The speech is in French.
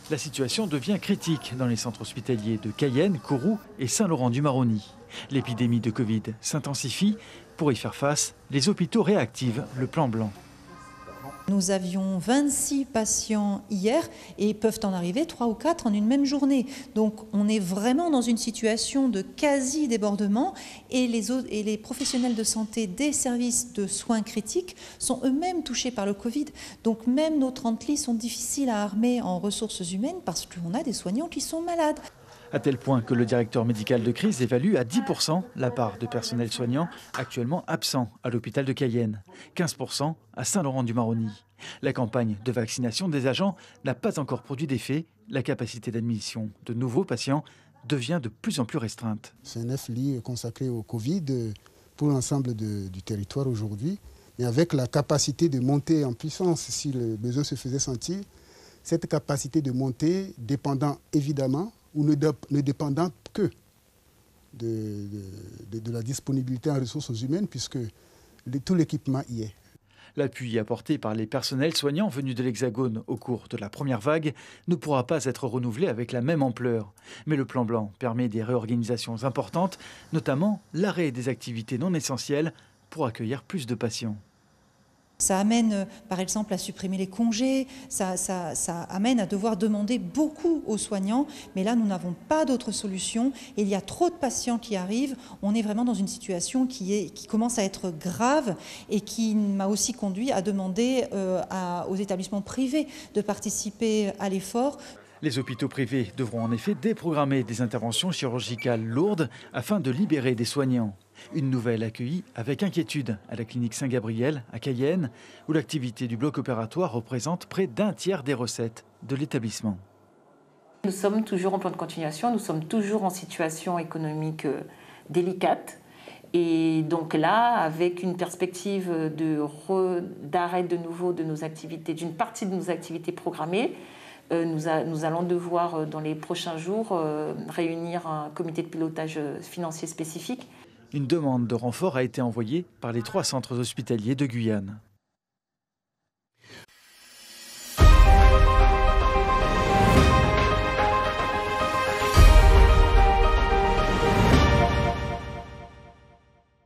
La situation devient critique dans les centres hospitaliers de Cayenne, Kourou et Saint-Laurent-du-Maroni. L'épidémie de Covid s'intensifie. Pour y faire face, les hôpitaux réactivent le plan blanc. Nous avions 26 patients hier et peuvent en arriver 3 ou 4 en une même journée. Donc on est vraiment dans une situation de quasi-débordement et les professionnels de santé des services de soins critiques sont eux-mêmes touchés par le Covid. Donc même nos 30 lits sont difficiles à armer en ressources humaines parce qu'on a des soignants qui sont malades. À tel point que le directeur médical de crise évalue à 10% la part de personnel soignant actuellement absent à l'hôpital de Cayenne, 15% à Saint-Laurent-du-Maroni. La campagne de vaccination des agents n'a pas encore produit d'effet. La capacité d'admission de nouveaux patients devient de plus en plus restreinte. C'est 9 lits consacrés au Covid pour l'ensemble du territoire aujourd'hui. Et avec la capacité de monter en puissance si le besoin se faisait sentir, cette capacité de montée dépendant évidemment ou ne dépendant que de la disponibilité en ressources humaines puisque tout l'équipement y est. L'appui apporté par les personnels soignants venus de l'Hexagone au cours de la première vague ne pourra pas être renouvelé avec la même ampleur. Mais le plan blanc permet des réorganisations importantes, notamment l'arrêt des activités non essentielles pour accueillir plus de patients. Ça amène, par exemple, à supprimer les congés, ça amène à devoir demander beaucoup aux soignants, mais là, nous n'avons pas d'autre solution. Et il y a trop de patients qui arrivent. On est vraiment dans une situation qui commence à être grave et qui m'a aussi conduit à demander aux établissements privés de participer à l'effort. Les hôpitaux privés devront en effet déprogrammer des interventions chirurgicales lourdes afin de libérer des soignants. Une nouvelle accueillie avec inquiétude à la clinique Saint-Gabriel à Cayenne, où l'activité du bloc opératoire représente près d'un tiers des recettes de l'établissement. Nous sommes toujours en plan de continuation, nous sommes toujours en situation économique délicate. Et donc là, avec une perspective d'arrêt de nouveau de nos activités, d'une partie de nos activités programmées, nous allons devoir, dans les prochains jours, réunir un comité de pilotage financier spécifique. Une demande de renfort a été envoyée par les 3 centres hospitaliers de Guyane.